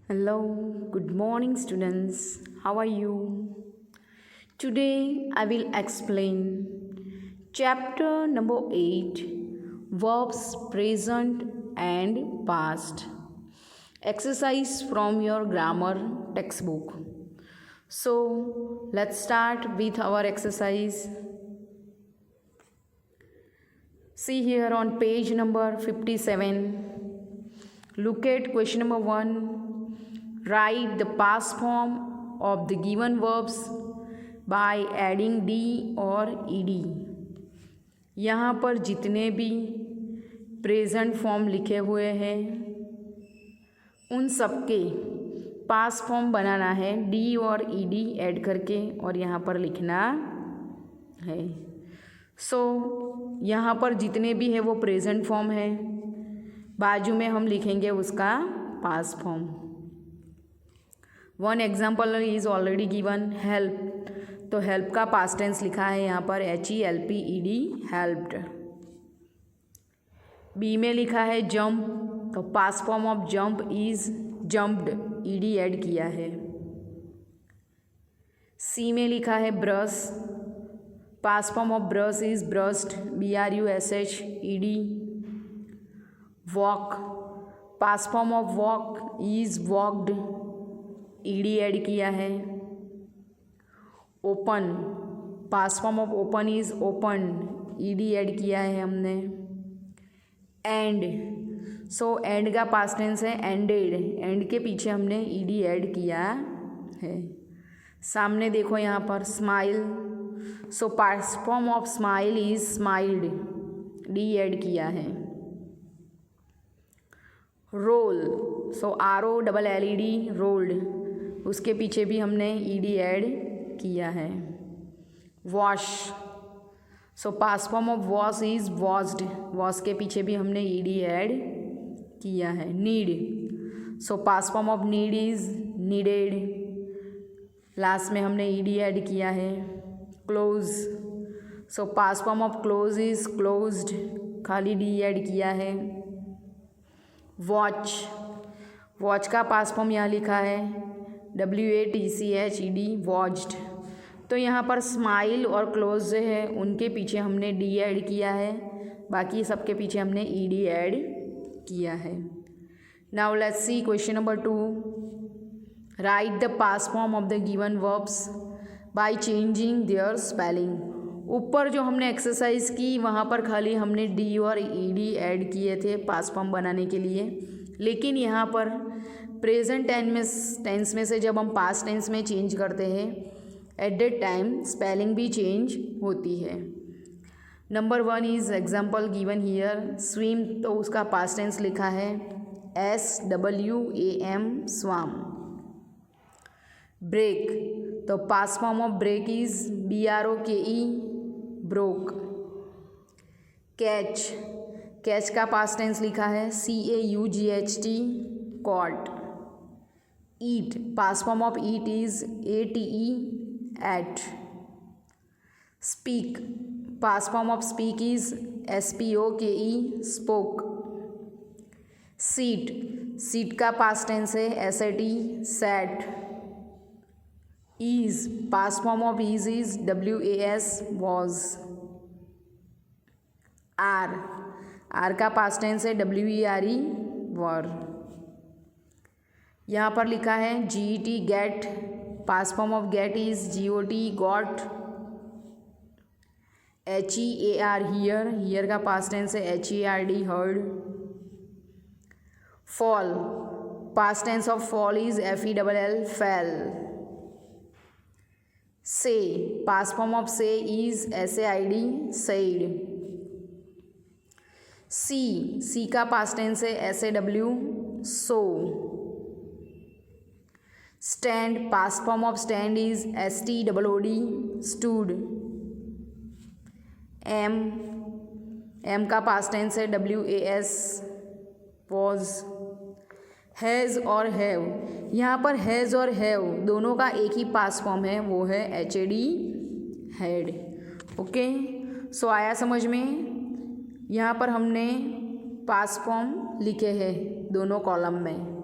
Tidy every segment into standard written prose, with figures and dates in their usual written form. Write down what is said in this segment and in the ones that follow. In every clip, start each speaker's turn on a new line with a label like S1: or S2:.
S1: Hello, good morning, students. How are you? Today I will explain chapter number 8 Verbs present and past. Exercise from your grammar textbook. So, let's start with our exercise. See here on page number 57. Look at question number 1. Write the past form of the given verbs by adding d और ed. यहाँ पर जितने भी present form लिखे हुए हैं उन सबके पास्ट फॉर्म बनाना है डी और ईडी ऐड करके और यहाँ पर लिखना है। यहाँ पर जितने भी है वो प्रेजेंट फॉर्म है, बाजू में हम लिखेंगे उसका past form. One example is already given, help, तो हेल्प का पास्ट टेंस लिखा है यहाँ पर HELPED, हेल्प्ड। बी में लिखा है जंप, तो past form of jump is jumped, ED add किया है। सी में लिखा है brush, past form of brush is brushed, BRUSHED। Walk, past form of walk is walked, ED add किया है। Open, past form of open is open, ED add किया है हमने। एंड, एंड का पास्ट टेंस है एंडेड, एंड के पीछे हमने ED ऐड किया है। सामने देखो यहाँ पर smile, past form of smile is smiled, D add किया है। रोल, ROLLED, रोल्ड, उसके पीछे भी हमने ED ऐड किया है। Wash, past form of wash is washed, wash के पीछे भी हमने ED ऐड किया है। Need, past form of need is needed, last में हमने ED ऐड किया है। Close, past form of close is closed, खाली D ऐड किया है। वॉच, वॉच का पास्ट फॉर्म यहाँ लिखा है WATCHED, वॉच्ड, तो यहाँ पर स्माइल और क्लोज जो है उनके पीछे हमने D ऐड किया है, बाकी सबके पीछे हमने ED ऐड किया है। Now let's C question number 2। Right the past form of the given verbs by changing their spelling. ऊपर जो हमने एक्सरसाइज की वहाँ पर खाली हमने D और ED ऐड किए थे पास्ट फॉर्म बनाने के लिए, लेकिन यहाँ पर प्रेजेंट टेंस में से जब हम पास्ट टेंस में चेंज करते हैं एट दैट टाइम स्पेलिंग भी चेंज होती है। Number 1 is example given here, swim, तो उसका पास्ट टेंस लिखा है SWAM, स्वाम। ब्रेक, तो past form of break is BROKE, broke. Catch, catch का पास्ट टेंस लिखा है CAUGHT, caught. Eat, past form of eat is ATE, ate. Speak, past form of speak is SPOKE, spoke. Sit, sit का past tense है SAT, sat. Is, past form of is is WAS, was. Are का past tense है WERE, were. यहाँ पर लिखा है GET, get, past form of get is GOT, got. HEAR, hear, hear का past tense है HERD, heard. Fall, past tense of fall is FELL, fell. Say, past form of say is SAID, said. See का past tense है SAW, saw. Stand, past form of stand is STOOD, stood. Am का past tense है WAS, was. Has और have, यहाँ पर has और have दोनों का एक ही पास्ट फॉर्म है, वो है HAD, हैड। ओके, आया समझ में? यहाँ पर हमने पास्ट फॉर्म लिखे हैं दोनों कॉलम में।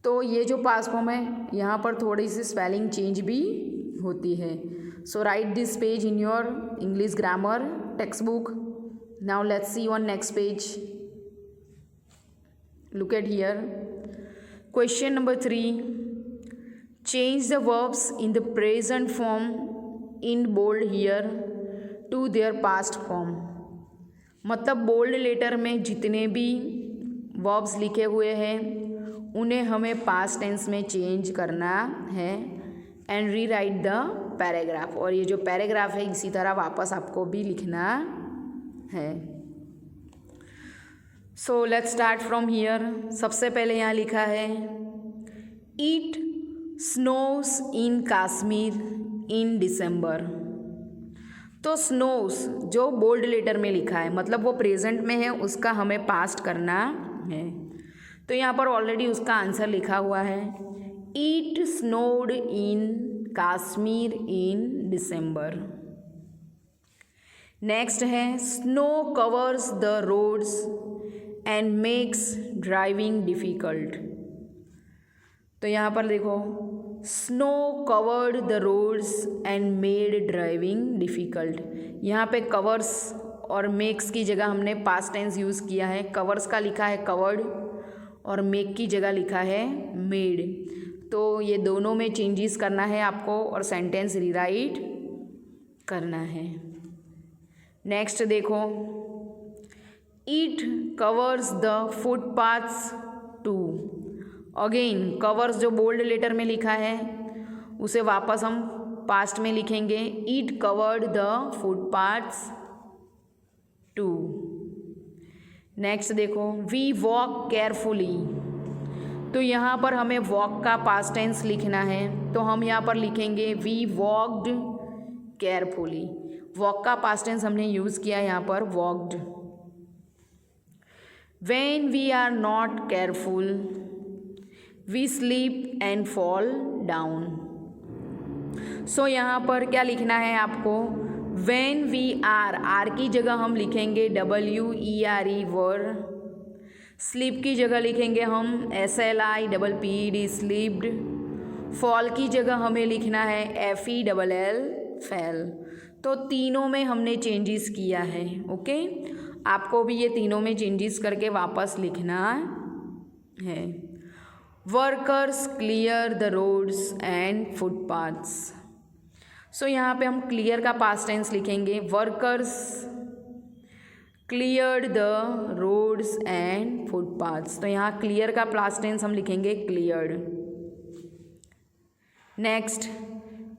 S1: तो ये जो पास्ट फॉर्म है यहाँ पर थोड़ी सी स्पेलिंग चेंज भी होती है. So write this page in your English grammar text book. Now let's see on next page. Look at here. Question number 3. Change the verbs in the present form in bold here to their past form. मतलब bold letter में जितने भी verbs लिखे हुए हैं उन्हें हमें past tense में चेंज करना है. And re right the paragraph. और ये जो पैराग्राफ है इसी तरह वापस आपको भी लिखना है. So let's start from here. सबसे पहले यहाँ लिखा है इट स्नोस इन कश्मीर इन दिसंबर. तो स्नोस जो बोल्ड लेटर में लिखा है मतलब वो प्रेजेंट में है, उसका हमें पास्ट करना है. तो यहाँ पर ऑलरेडी उसका आंसर लिखा हुआ है. It snowed in Kashmir in December. Next है snow covers the roads and makes driving difficult. तो यहाँ पर देखो snow covered the roads and made driving difficult. यहाँ पे कवर्स और मेक्स की जगह हमने पास्ट टेंस यूज़ किया है. कवर्स का लिखा है कवर्ड और मेक की जगह लिखा है मेड. तो ये दोनों में चेंजेस करना है आपको और सेंटेंस रीराइट करना है. नेक्स्ट देखो it covers the footpaths too. Again covers जो बोल्ड लेटर में लिखा है उसे वापस हम पास्ट में लिखेंगे. It covered the footpaths too. Next देखो वी वॉक केयरफुली. तो यहाँ पर हमें वॉक का पास्ट टेंस लिखना है. तो हम यहाँ पर लिखेंगे वी वॉक्ड केयरफुली. वॉक का पास्ट टेंस हमने यूज़ किया यहाँ पर walked. When we are not careful, we slip and fall down. So यहाँ पर क्या लिखना है आपको when we are, R की जगह हम लिखेंगे WERE वर. स्लीप की जगह लिखेंगे हम SLIPPED स्लीप्ड. फॉल की जगह हमें लिखना है FELL फेल. तो तीनों में हमने चेंजेस किया है. ओके आपको भी ये तीनों में चेंजेस करके वापस लिखना है. Workers clear the roads and footpaths. So यहाँ पे हम क्लियर का पास्ट टेंस लिखेंगे. Workers cleared the roads and footpaths. तो यहाँ क्लियर का पास्ट टेंस हम लिखेंगे cleared. Next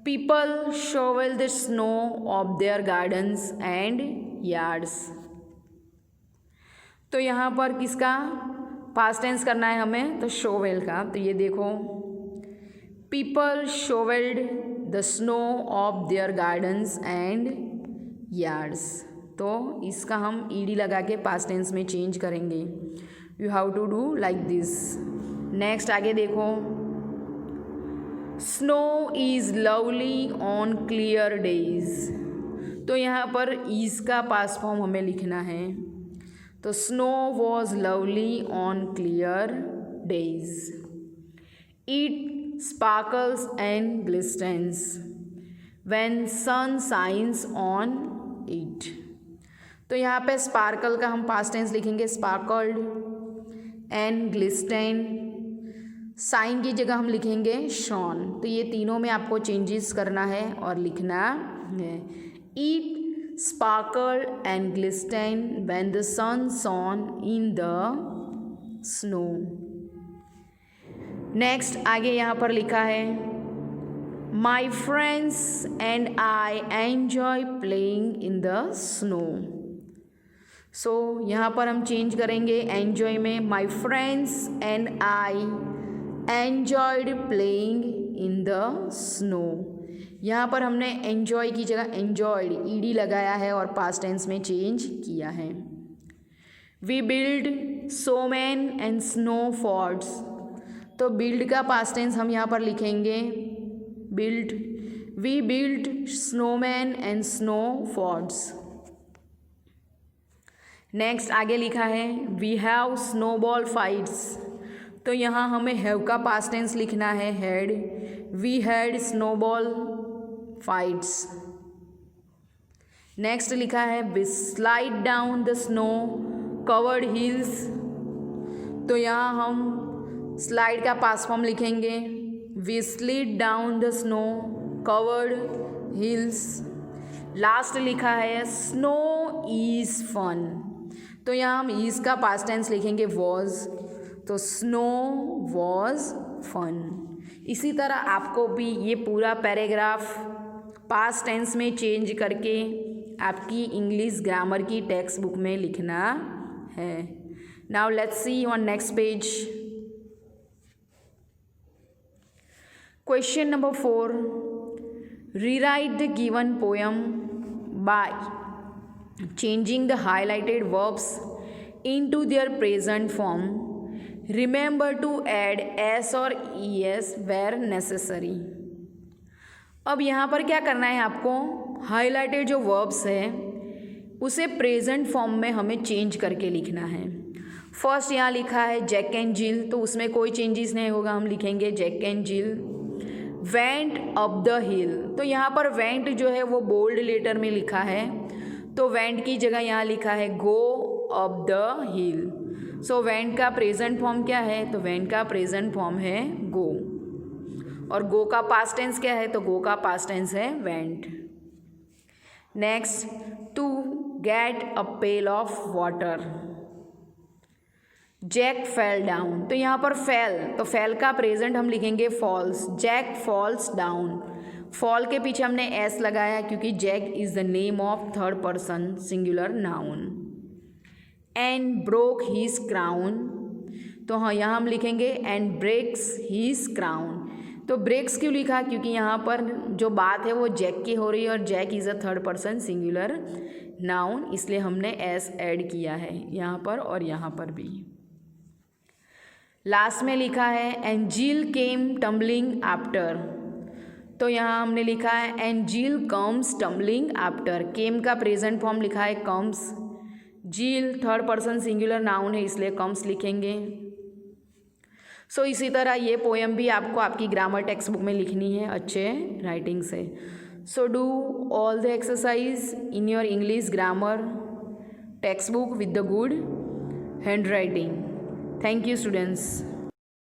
S1: people shovel the snow off their gardens and yards. तो यहाँ पर किसका पास्ट टेंस करना है हमें तो शोवेल का. तो ये देखो people shovelled the snow off their gardens and yards. तो इसका हम ईडी लगा के पास्ट टेंस में चेंज करेंगे. You have to do like this. Next आगे देखो snow is lovely on clear days. तो यहाँ पर इज़ का पास्ट फॉर्म हमें लिखना है. तो snow was lovely on clear days. It sparkles and glistens when sun shines on it. तो यहाँ पे स्पार्कल का हम पास्ट टेंस लिखेंगे स्पार्कल्ड. एंड ग्लिस्टेन साइन की जगह हम लिखेंगे शॉन. तो ये तीनों में आपको चेंजेस करना है और लिखना है. It sparkled and glistened when the sun shone in the snow. Next आगे यहाँ पर लिखा है My friends and I enjoy playing in the snow. So यहाँ पर हम चेंज करेंगे enjoy में My friends and I enjoyed playing in the snow. यहाँ पर हमने एन्जॉय की जगह एन्जॉयड ईडी लगाया है और पास्ट टेंस में चेंज किया है. We build snowman and snow forts. तो बिल्ड का पास्ट टेंस हम यहाँ पर लिखेंगे build. We build snowman and snow forts. Next आगे लिखा है वी हैव स्नोबॉल फाइट्स. तो यहाँ हमें हैव का पास्ट टेंस लिखना है had. We had snowball fights. Next लिखा है we slide down the snow covered hills. तो यहाँ हम स्लाइड का पास्ट फॉर्म लिखेंगे we slid down the snow covered hills. Last लिखा है स्नो इज़ फन। तो यहाँ हम इज़ का पास्ट टेंस लिखेंगे वॉज। तो स्नो वॉज फन। इसी तरह आपको भी ये पूरा पैराग्राफ पास्ट टेंस में चेंज करके आपकी इंग्लिश ग्रामर की टेक्स्ट बुक में लिखना है। Now let's see on next page. Question number 4, rewrite the given poem by changing the highlighted verbs into their present form. Remember to add s or es where necessary. अब यहाँ पर क्या करना है आपको, हाईलाइटेड जो वर्ब्स है उसे प्रेजेंट फॉर्म में हमें चेंज करके लिखना है। फर्स्ट यहाँ लिखा है जैक एंड जिल, तो उसमें कोई चेंजेस नहीं होगा, हम लिखेंगे Jack and Jill went up the hill. तो यहाँ पर वेंट जो है वो बोल्ड लेटर में लिखा है, तो वेंट की जगह यहाँ लिखा है go up the hill. So went का प्रेजेंट फॉर्म क्या है, तो वेंट का प्रेजेंट फॉर्म है गो। और गो का पास्ट टेंस क्या है, तो गो का पास्ट टेंस है went. Next, to get a pail of water Jack fell down. तो यहाँ पर फेल, तो फेल का प्रेजेंट हम लिखेंगे falls. Jack falls down. Fall के पीछे हमने एस लगाया क्योंकि Jack is the name of third person singular noun. And broke his crown. तो हाँ, यहाँ हम लिखेंगे एंड ब्रेक्स हीज क्राउन। तो ब्रेक्स क्यों लिखा, क्योंकि यहाँ पर जो बात है वो जैक की हो रही है और Jack is a third person singular noun, इसलिए हमने एस ऐड किया है यहाँ पर और यहाँ पर भी। लास्ट में लिखा है एंड जिल केम टम्बलिंग आफ्टर। तो यहाँ हमने लिखा है एंड जिल कम्स टम्बलिंग आफ्टर। केम का प्रेजेंट फॉर्म लिखा है कम्स। जिल थर्ड पर्सन सिंगुलर नाउन है, इसलिए कम्स लिखेंगे। सो इसी तरह ये पोएम भी आपको आपकी ग्रामर टेक्स्ट बुक में लिखनी है अच्छे राइटिंग से। So do all the exercise in your English grammar text book with the good hand writing. Thank you, students.